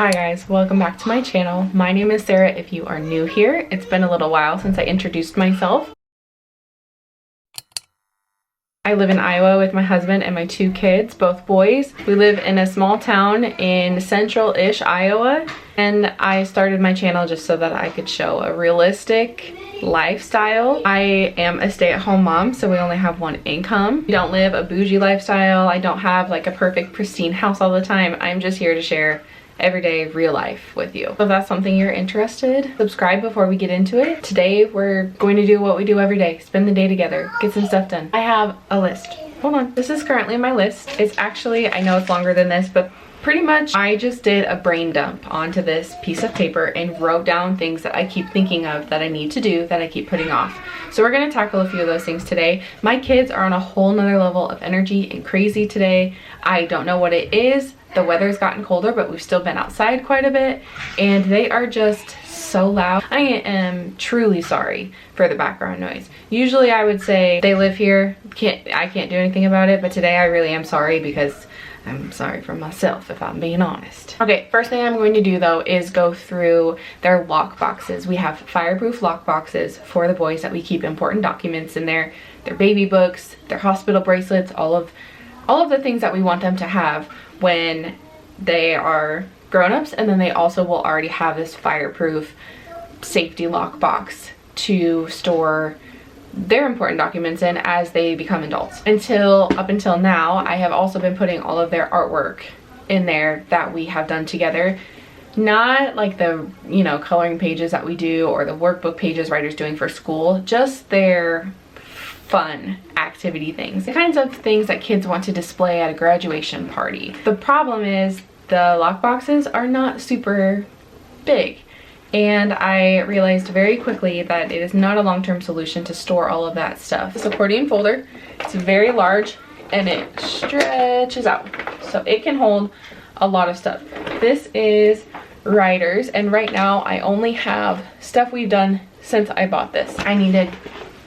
Hi guys, welcome back to my channel. My name is Sarah if you are new here. It's been a little while since I introduced myself. I live in Iowa with my husband and my 2 kids, both boys. We live in a small town in central-ish Iowa, and I started my channel just so that I could show a realistic lifestyle. I am a stay-at-home mom, so we only have one income. We don't live a bougie lifestyle. I don't have like a perfect pristine house all the time. I'm just here to share everyday real life with you. So if that's something you're interested, subscribe before we get into it. Today we're going to do what we do every day, spend the day together, get some stuff done. I have a list. Hold on. This is currently my list. It's actually, I know it's longer than this, but pretty much I just did a brain dump onto this piece of paper and wrote down things that I keep thinking of that I need to do that I keep putting off. So we're gonna tackle a few of those things today. My kids are on a whole nother level of energy and crazy today. I don't know what it is. The weather's gotten colder, but we've still been outside quite a bit, and they are just so loud. I am truly sorry for the background noise. Usually I would say they live here, I can't do anything about it, but today I really am sorry because I'm sorry for myself, if I'm being honest. Okay, first thing I'm going to do though is go through their lock boxes. We have fireproof lock boxes for the boys that we keep important documents in there, their baby books, their hospital bracelets, all of the things that we want them to have when they are grown-ups, and then they also will already have this fireproof safety lock box to store their important documents in as they become adults. Up until now, I have also been putting all of their artwork in there that we have done together. Not like the, you know, coloring pages that we do or the workbook pages writers doing for school, just their fun activity things, the kinds of things that kids want to display at a graduation party. The problem is the lock boxes are not super big, and I realized very quickly that it is not a long-term solution to store all of that stuff. This accordion folder, it's very large and it stretches out, so it can hold a lot of stuff. This is writers, and right now I only have stuff we've done since I bought this. I needed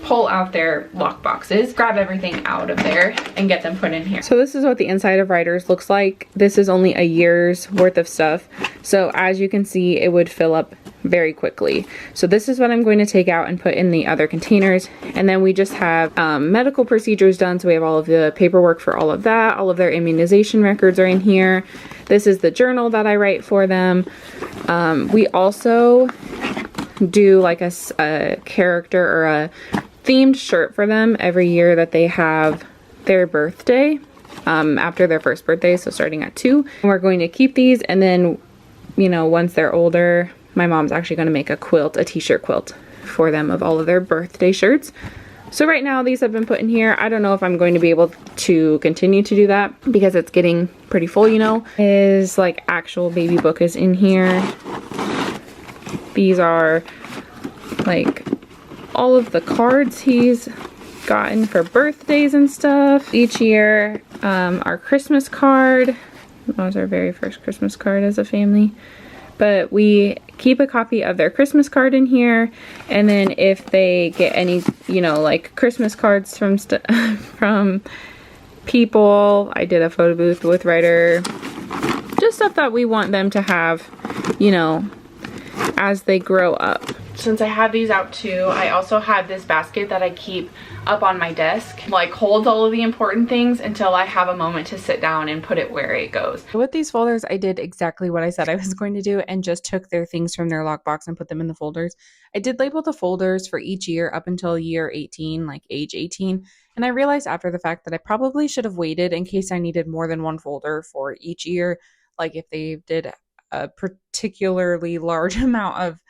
pull out their lock boxes, grab everything out of there, and get them put in here. So this is what the inside of writers looks like. This is only a year's worth of stuff, so as you can see, it would fill up very quickly. So this is what I'm going to take out and put in the other containers, and then we just have medical procedures done, so we have all of the paperwork for all of that. All of their immunization records are in here. This is the journal that I write for them. We also do like a character or a themed shirt for them every year that they have their birthday, after their first birthday, so starting at 2. And we're going to keep these, and then, you know, once they're older, my mom's actually going to make a quilt, a t-shirt quilt for them of all of their birthday shirts. So right now these have been put in here. I don't know if I'm going to be able to continue to do that because it's getting pretty full, you know. Is like actual baby book is in here. These are like all of the cards he's gotten for birthdays and stuff each year. Our Christmas card, that was our very first Christmas card as a family, but we keep a copy of their Christmas card in here, and then if they get any, you know, like Christmas cards from from people, I did a photo booth with Ryder, just stuff that we want them to have, you know, as they grow up. Since I have these out too, I also have this basket that I keep up on my desk, like holds all of the important things until I have a moment to sit down and put it where it goes. With these folders, I did exactly what I said I was going to do and just took their things from their lockbox and put them in the folders. I did label the folders for each year up until year 18, like age 18, and I realized after the fact that I probably should have waited in case I needed more than one folder for each year, like if they did a particularly large amount of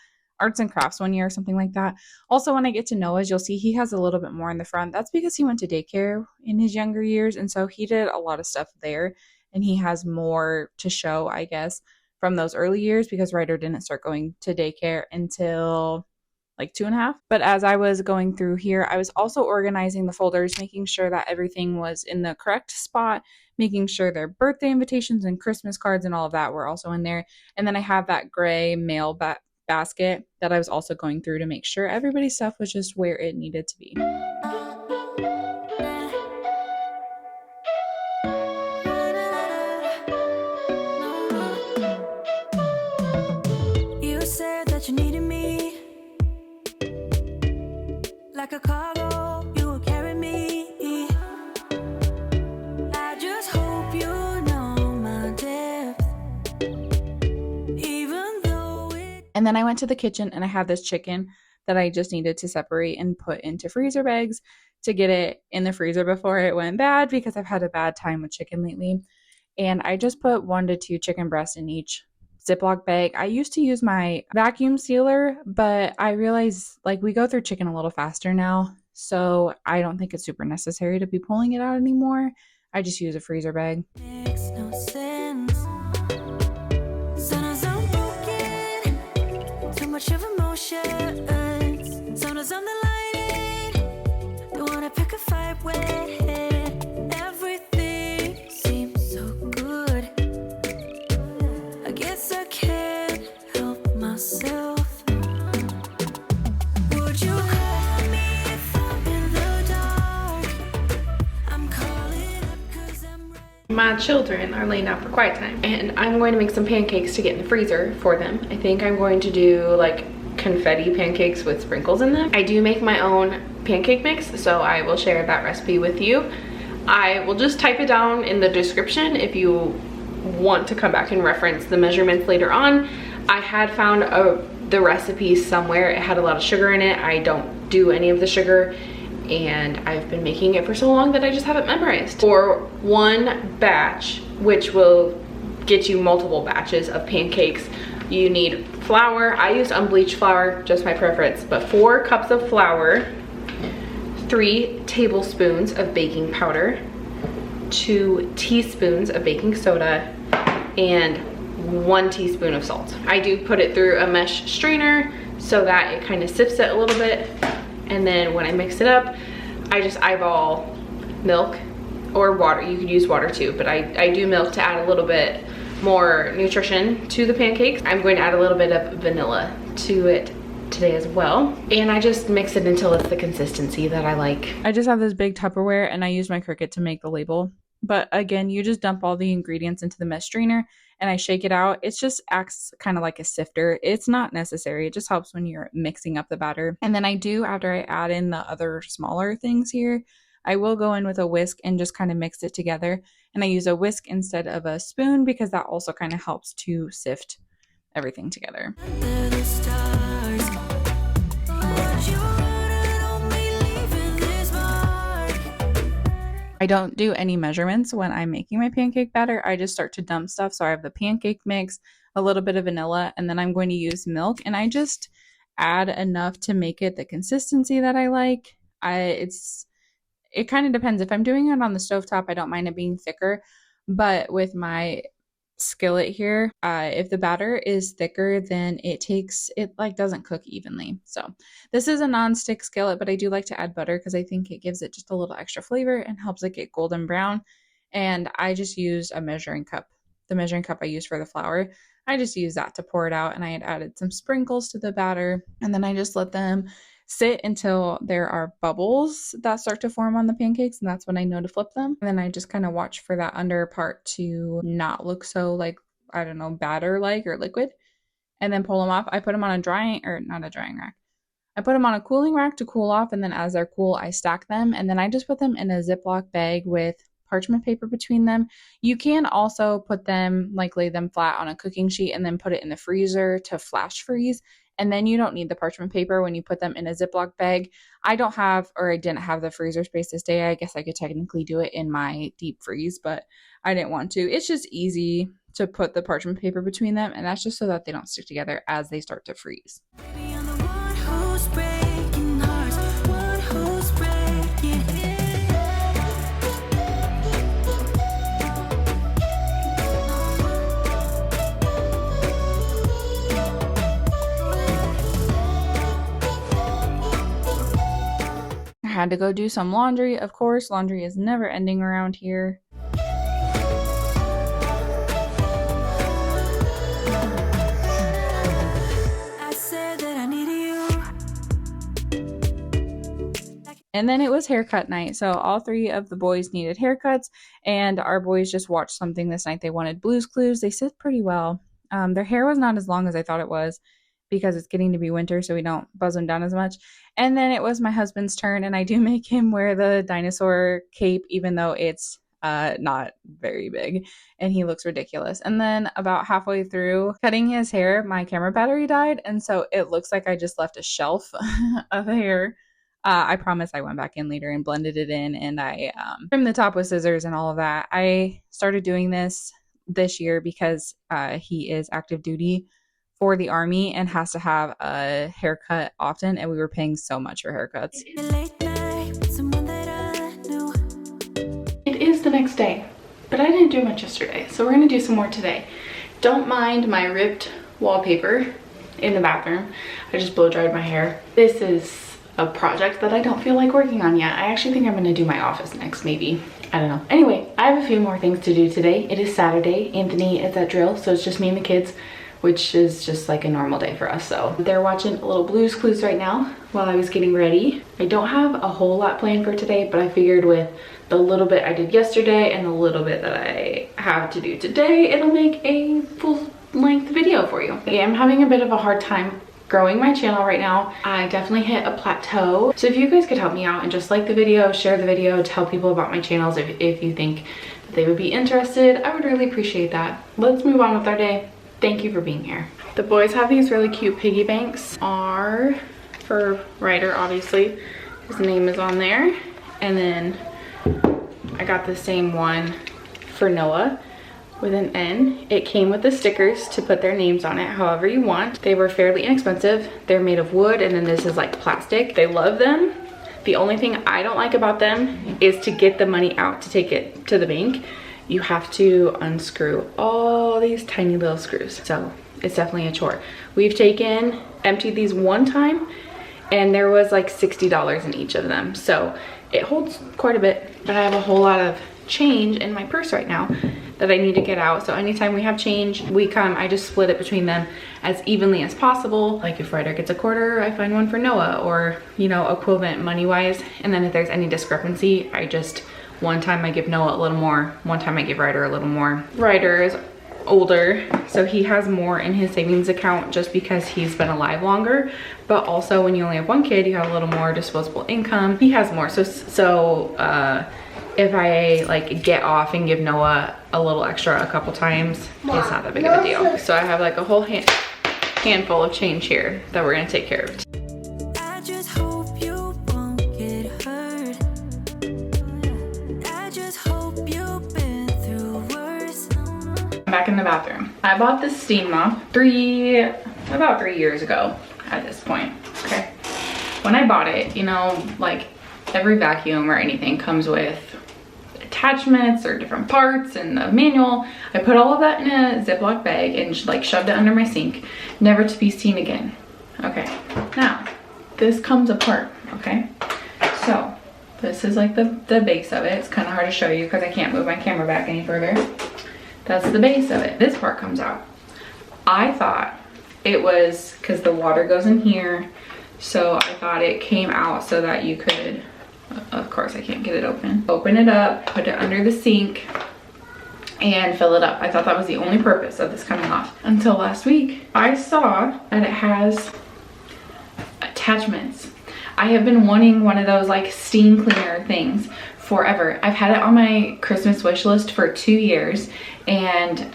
arts and crafts one year or something like that. Also, when I get to Noah's, you'll see he has a little bit more in the front. That's because he went to daycare in his younger years, and so he did a lot of stuff there, and he has more to show, I guess, from those early years because Ryder didn't start going to daycare until like 2.5. But as I was going through here, I was also organizing the folders, making sure that everything was in the correct spot, making sure their birthday invitations and Christmas cards and all of that were also in there. And then I have that gray mail basket that I was also going through to make sure everybody's stuff was just where it needed to be. a cargo, you will carry me. I just hope you know my depth, even though it. And then I went to the kitchen and I had this chicken that I just needed to separate and put into freezer bags to get it in the freezer before it went bad, because I've had a bad time with chicken lately. And I just put 1 to 2 chicken breasts in each Ziploc bag. I used to use my vacuum sealer, but I realized like we go through chicken a little faster now, so I don't think it's super necessary to be pulling it out anymore. I just use a freezer bag. Makes no sense. Sometimes I'm broken, too much of emotions. Sometimes I'm the lighting, don't wanna pick a fight with. Everything seems so good. I guess I can't help myself. Would you call me if I'm in the dark? I'm calling up 'cause I'm ready. My children are laying out for quiet time, and I'm going to make some pancakes to get in the freezer for them. I think I'm going to do like confetti pancakes with sprinkles in them. I do make my own pancake mix, so I will share that recipe with you. I will just type it down in the description if you want to come back and reference the measurements later on. I had found the recipe somewhere. It had a lot of sugar in it. I don't do any of the sugar, and I've been making it for so long that I just have it memorized. For one batch, which will get you multiple batches of pancakes, you need flour. I use unbleached flour, just my preference, but 4 cups of flour, 3 tablespoons of baking powder, 2 teaspoons of baking soda, and 1 teaspoon of salt. I do put it through a mesh strainer so that it kind of sifts it a little bit. And then when I mix it up, I just eyeball milk or water. You could use water too, but I do milk to add a little bit more nutrition to the pancakes. I'm going to add a little bit of vanilla to it today as well. And I just mix it until it's the consistency that I like. I just have this big Tupperware and I use my Cricut to make the label. But again, you just dump all the ingredients into the mesh strainer and I shake it out. It just acts kind of like a sifter. It's not necessary. It just helps when you're mixing up the batter. And then I do, after I add in the other smaller things here, I will go in with a whisk and just kind of mix it together. And I use a whisk instead of a spoon because that also kind of helps to sift everything together. Under the stars, would you only leave this mark? I don't do any measurements when I'm making my pancake batter. I just start to dump stuff. So I have the pancake mix, a little bit of vanilla, and then I'm going to use milk. And I just add enough to make it the consistency that I like. It kind of depends. If I'm doing it on the stovetop, I don't mind it being thicker. But with my skillet here, if the batter is thicker, then it like doesn't cook evenly. So this is a non-stick skillet, but I do like to add butter because I think it gives it just a little extra flavor and helps it get golden brown. And I just use a measuring cup. The measuring cup I use for the flour, I just use that to pour it out. And I had added some sprinkles to the batter, and then I just let them sit until there are bubbles that start to form on the pancakes, and that's when I know to flip them. And then I just kind of watch for that under part to not look so like, I don't know, batter like or liquid, and then pull them off. I put them on a not a drying rack. I put them on a cooling rack to cool off, and then as they're cool, I stack them, and then I just put them in a Ziploc bag with parchment paper between them. You can also put them, like lay them flat on a cooking sheet and then put it in the freezer to flash freeze. And then you don't need the parchment paper when you put them in a Ziploc bag. I didn't have the freezer space this day. I guess I could technically do it in my deep freeze, but I didn't want to. It's just easy to put the parchment paper between them, and that's just so that they don't stick together as they start to freeze. Baby, I'm the one who's breaking hearts, one who's breaking I had to go do some laundry. Of course, laundry is never ending around here. I said that I needed you. And then it was haircut night. So all 3 of the boys needed haircuts, and our boys just watched something this night. They wanted Blue's Clues. They sit pretty well. Their hair was not as long as I thought it was, because it's getting to be winter, so we don't buzz him down as much. And then it was my husband's turn, and I do make him wear the dinosaur cape, even though it's not very big, and he looks ridiculous. And then about halfway through cutting his hair, my camera battery died, and so it looks like I just left a shelf of hair. I promise I went back in later and blended it in, and I trimmed the top with scissors and all of that. I started doing this year because he is active duty for the Army and has to have a haircut often, and we were paying so much for haircuts. It is the next day, but I didn't do much yesterday, so we're gonna do some more today. Don't mind my ripped wallpaper in the bathroom. I just blow dried my hair. This is a project that I don't feel like working on yet. I actually think I'm gonna do my office next, maybe. I don't know. Anyway, I have a few more things to do today. It is Saturday. Anthony is at drill, so it's just me and the kids, which is just like a normal day for us. So they're watching a little Blue's Clues right now while I was getting ready. I don't have a whole lot planned for today, but I figured with the little bit I did yesterday and the little bit that I have to do today, it'll make a full-length video for you. I am having a bit of a hard time growing my channel right now. I definitely hit a plateau. So if you guys could help me out and just like the video, share the video, tell people about my channels if you think that they would be interested, I would really appreciate that. Let's move on with our day. Thank you for being here. The boys have these really cute piggy banks. R for Ryder, obviously. His name is on there. And then I got the same one for Noah with an N. It came with the stickers to put their names on it however you want. They were fairly inexpensive. They're made of wood, and then this is like plastic. They love them. The only thing I don't like about them is to get the money out to take it to the bank, you have to unscrew all these tiny little screws. So it's definitely a chore. We've emptied these one time, and there was like $60 in each of them. So it holds quite a bit, but I have a whole lot of change in my purse right now that I need to get out. So anytime we have change, I just split it between them as evenly as possible. Like if Ryder gets a quarter, I find one for Noah, or, you know, equivalent money-wise. And then if there's any discrepancy, one time I give Noah a little more, one time I give Ryder a little more. Ryder is older, so he has more in his savings account just because he's been alive longer. But also when you only have one kid, you have a little more disposable income. He has more, so if I like get off and give Noah a little extra a couple times, it's not that big of a deal. So I have like a whole handful of change here that we're gonna take care of. I just hope you won't get hurt. I just hope you've been through worse. I'm back in the bathroom. I bought this steam mop about 3 years ago at this point, okay? When I bought it, you know, like every vacuum or anything comes with attachments or different parts and the manual. I put all of that in a Ziploc bag and like shoved it under my sink, never to be seen again. Okay, now this comes apart, okay? So this is like the base of it. It's kind of hard to show you because I can't move my camera back any further. That's the base of it. This part comes out. I thought it was because the water goes in here, so I thought it came out so that you could, of course I can't get it open. Open it up, put it under the sink, and fill it up. I thought that was the only purpose of this coming off. Until last week, I saw that it has attachments. I have been wanting one of those like steam cleaner things forever. I've had it on my Christmas wish list for 2 years, and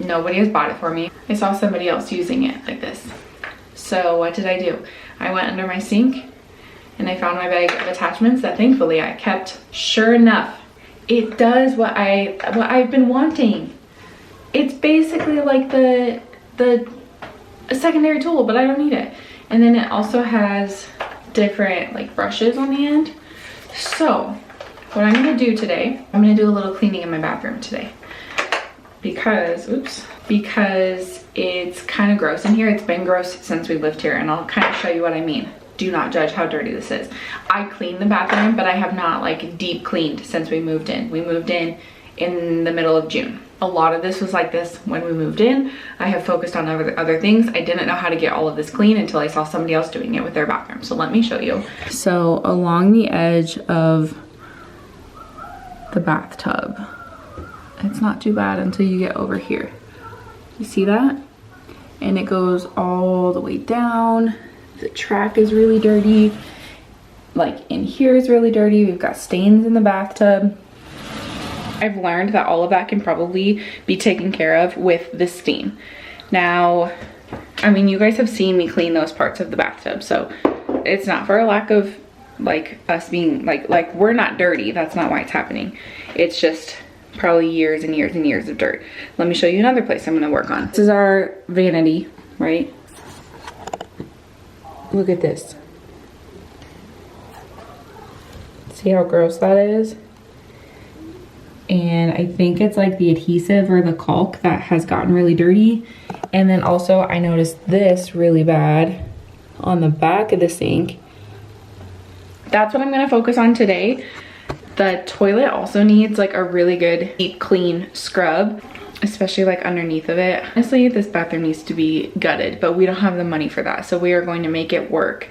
nobody has bought it for me. I saw somebody else using it like this. So what did I do? I went under my sink and I found my bag of attachments that thankfully I kept. Sure enough, it does what I've been wanting. It's basically like the secondary tool, but I don't need it. And then it also has different like brushes on the end. So what I'm gonna do today, I'm gonna do a little cleaning in my bathroom today because it's kind of gross in here. It's been gross since we lived here, and I'll kind of show you what I mean. Do not judge how dirty this is. I cleaned the bathroom, but I have not like deep cleaned since we moved in. We moved in the middle of June. A lot of this was like this when we moved in. I have focused on other things. I didn't know how to get all of this clean until I saw somebody else doing it with their bathroom. So let me show you. So along the edge of the bathtub, it's not too bad until you get over here. You see that? And and it goes all the way down. The track is really dirty. Like in here is really dirty. We've got stains in the bathtub. I've learned that all of that can probably be taken care of with the steam. Now, I mean, you guys have seen me clean those parts of the bathtub, so it's not for a lack of like us being like we're not dirty. That's not why it's happening. It's just probably years and years and years of dirt. Let me show you another place I'm gonna work on. This is our vanity, right? Look at this. See how gross that is? And I think it's like the adhesive or the caulk that has gotten really dirty. And then also I noticed this really bad on the back of the sink. That's what I'm gonna focus on today. The toilet also needs like a really good deep clean scrub, especially like underneath of it. Honestly, this bathroom needs to be gutted, but we don't have the money for that. So we are going to make it work.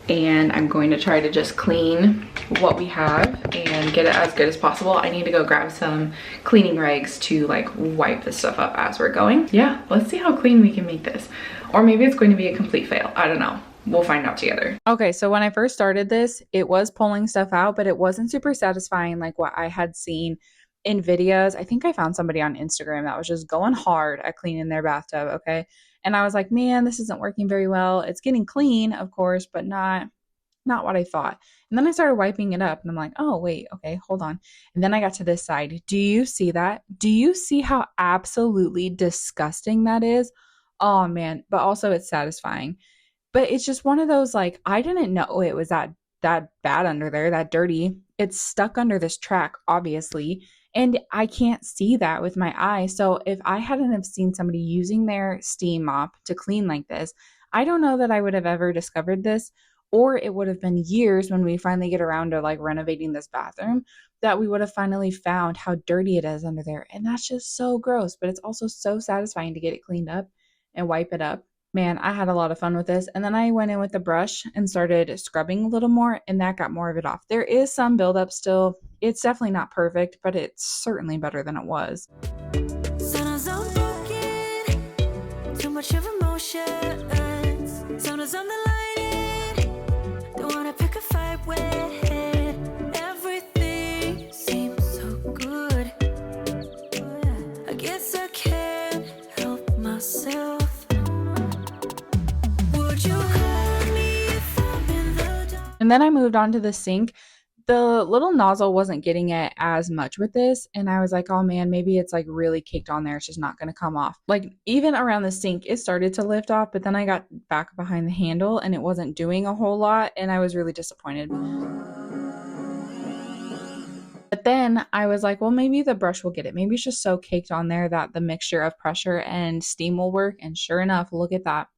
And I'm going to try to just clean what we have and get it as good as possible. I need to go grab some cleaning rags to like wipe this stuff up as we're going. Yeah, let's see how clean we can make this. Or maybe it's going to be a complete fail. I don't know. We'll find out together. Okay, so when I first started this, it was pulling stuff out, but it wasn't super satisfying like what I had seen in videos. I think I found somebody on Instagram that was just going hard at cleaning their bathtub, okay? And I was like, man, this isn't working very well. It's getting clean, of course, but not what I thought. And then I started wiping it up and I'm like, oh, wait, okay, hold on. And then I got to this side. Do you see that? Do you see how absolutely disgusting that is? Oh, man. But also it's satisfying. But it's just one of those, like, I didn't know it was that bad under there, that dirty. It's stuck under this track, obviously. And I can't see that with my eye. So if I hadn't have seen somebody using their steam mop to clean like this, I don't know that I would have ever discovered this, or it would have been years when we finally get around to like renovating this bathroom that we would have finally found how dirty it is under there. And that's just so gross, but it's also so satisfying to get it cleaned up and wipe it up. Man, I had a lot of fun with this. And then I went in with the brush and started scrubbing a little more, and that got more of it off. There is some buildup still. It's definitely not perfect, but it's certainly better than it was. Sometimes I'm broken, too much of emotion. Sometimes I'm the lighting, don't wanna pick a fight with. Everything seems so good. I guess I can't help myself. And then I moved on to the sink. The little nozzle wasn't getting it as much with this. And I was like, oh man, maybe it's like really caked on there. It's just not going to come off. Like even around the sink, it started to lift off, but then I got back behind the handle and it wasn't doing a whole lot. And I was really disappointed. But then I was like, well, maybe the brush will get it. Maybe it's just so caked on there that the mixture of pressure and steam will work. And sure enough, look at that.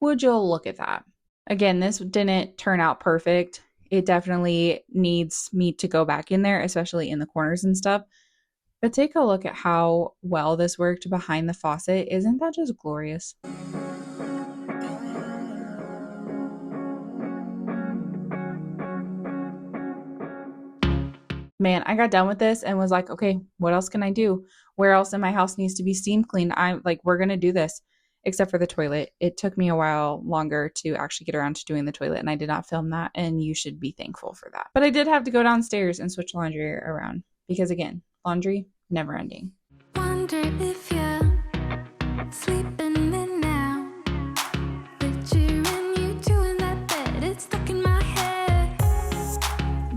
Would you look at that? Again, this didn't turn out perfect. It definitely needs me to go back in there, especially in the corners and stuff. But take a look at how well this worked behind the faucet. Isn't that just glorious? Man, I got done with this and was like, okay, what else can I do? Where else in my house needs to be steam cleaned? I'm like, we're going to do this. Except for the toilet. It took me a while longer to actually get around to doing the toilet, and I did not film that, and you should be thankful for that. But I did have to go downstairs and switch laundry around because, again, laundry, never ending. Wonder if you're sleeping in now. Picturing you doing that bed, it's stuck in my head.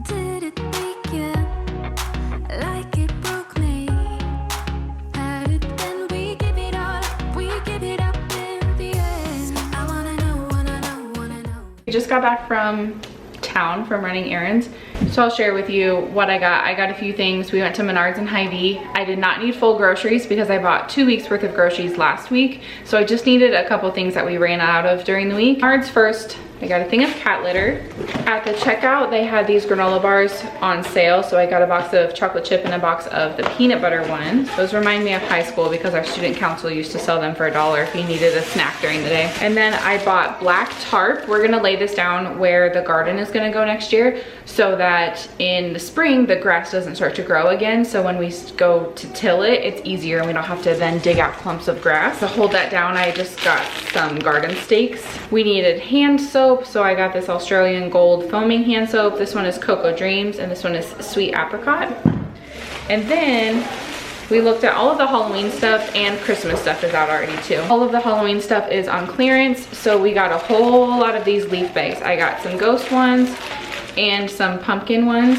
Did it break you like it broke me? Had it then we give it all, we give it up in the end. I wanna know, wanna know, wanna know. We just got back from town from running errands, so I'll share with you what I got. I got a few things. We went to Menards and Hy-Vee. I did not need full groceries because I bought 2 weeks worth of groceries last week, so I just needed a couple things that we ran out of during the week. Menards first, I got a thing of cat litter. At the checkout, they had these granola bars on sale, so I got a box of chocolate chip and a box of the peanut butter ones. Those remind me of high school because our student council used to sell them for $1 if you needed a snack during the day. And then I bought black tarp. We're gonna lay this down where the garden is gonna go next year so that in the spring, the grass doesn't start to grow again. So when we go to till it, it's easier and we don't have to then dig out clumps of grass. To hold that down, I just got some garden stakes. We needed hand soap, so I got this Australian Gold foaming hand soap. This one is Cocoa Dreams and this one is Sweet Apricot. And then we looked at all of the Halloween stuff, and Christmas stuff is out already too. All of the Halloween stuff is on clearance, so we got a whole lot of these leaf bags. I got some ghost ones and some pumpkin ones.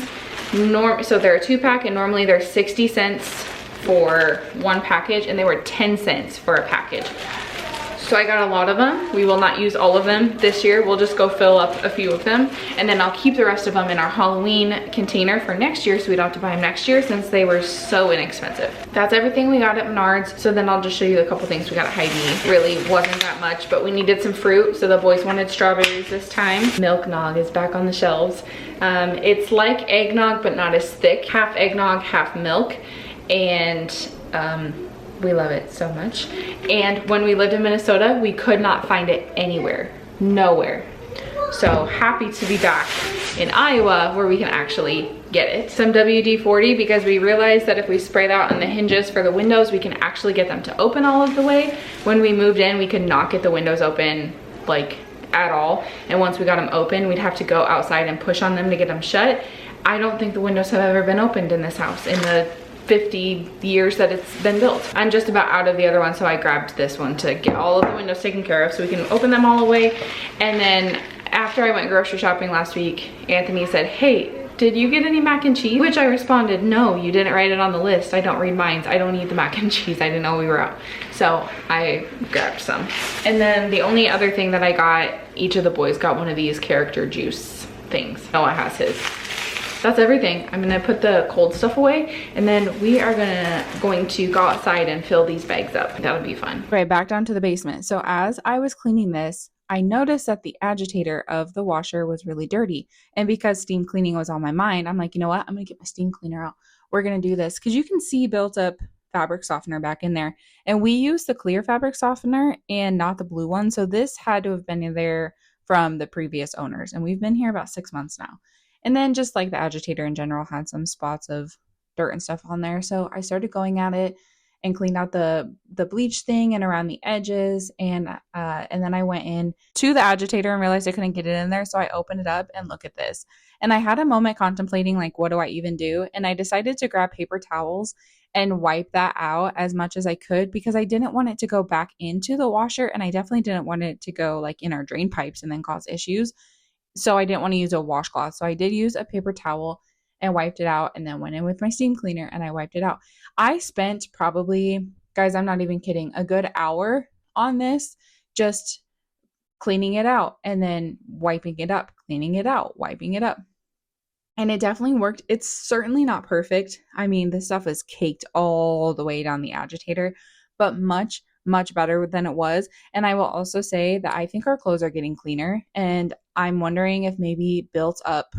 So they're a 2-pack and normally they're 60 cents for one package, and they were 10 cents for a package. So I got a lot of them. We will not use all of them this year. We'll just go fill up a few of them, and then I'll keep the rest of them in our Halloween container for next year so we don't have to buy them next year since they were so inexpensive. That's everything we got at Menards. So then I'll just show you a couple things we got at Hy-Vee. Really wasn't that much, but we needed some fruit. So the boys wanted strawberries this time. Milk Nog is back on the shelves. It's like eggnog, but not as thick. Half eggnog, half milk. And we love it so much. And when we lived in Minnesota, we could not find it anywhere, nowhere. So happy to be back in Iowa where we can actually get it. Some WD-40 because we realized that if we spray that on the hinges for the windows, we can actually get them to open all of the way. When we moved in, we could not get the windows open like at all. And once we got them open, we'd have to go outside and push on them to get them shut. I don't think the windows have ever been opened in this house in the 50 years that it's been built. I'm just about out of the other one, so I grabbed this one to get all of the windows taken care of so we can open them all away. And then after I went grocery shopping last week, Anthony said, hey, did you get any mac and cheese? Which I responded, no, you didn't write it on the list. I don't read minds. I don't eat the mac and cheese. I didn't know we were out. So I grabbed some. And then the only other thing that I got, each of the boys got one of these character juice things. Noah has his. That's everything. I'm gonna put the cold stuff away, and then we are going to go outside and fill these bags up. That'll be fun. Right, back down to the basement. So as I was cleaning this, I noticed that the agitator of the washer was really dirty. And because steam cleaning was on my mind, I'm like, you know what? I'm gonna get my steam cleaner out. We're gonna do this. Because you can see built up fabric softener back in there. And we use the clear fabric softener and not the blue one. So this had to have been in there from the previous owners. And we've been here about 6 months now. And then just like the agitator in general had some spots of dirt and stuff on there. So I started going at it and cleaned out the bleach thing and around the edges. And then I went in to the agitator and realized I couldn't get it in there. So I opened it up and look at this. And I had a moment contemplating like, what do I even do? And I decided to grab paper towels and wipe that out as much as I could because I didn't want it to go back into the washer. And I definitely didn't want it to go like in our drain pipes and then cause issues. So I didn't want to use a washcloth. So I did use a paper towel and wiped it out, and then went in with my steam cleaner and I wiped it out. I spent probably, guys, I'm not even kidding, a good hour on this, just cleaning it out and then wiping it up, cleaning it out, wiping it up. And it definitely worked. It's certainly not perfect. I mean, this stuff is caked all the way down the agitator, but much better than it was. And I will also say that I think our clothes are getting cleaner, and I'm wondering if maybe built up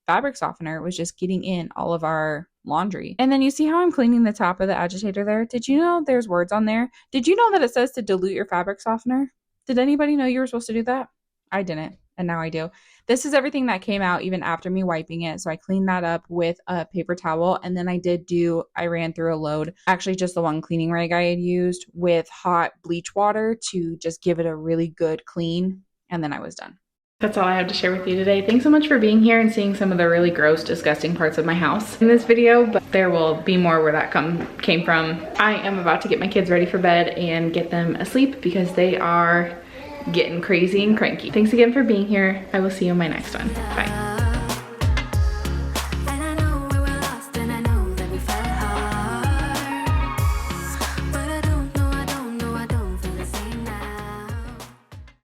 fabric softener was just getting in all of our laundry. And then you see how I'm cleaning the top of the agitator there? Did you know there's words on there? Did you know that it says to dilute your fabric softener? Did anybody know you were supposed to do that? I didn't, and now I do. This is everything that came out even after me wiping it. So I cleaned that up with a paper towel, and then I ran through a load, actually just the one cleaning rag I had used, with hot bleach water to just give it a really good clean, and then I was done. That's all I have to share with you today. Thanks so much for being here and seeing some of the really gross, disgusting parts of my house in this video, but there will be more where that came from. I am about to get my kids ready for bed and get them asleep because they are getting crazy and cranky. Thanks again for being here. I will see you in my next one. Bye.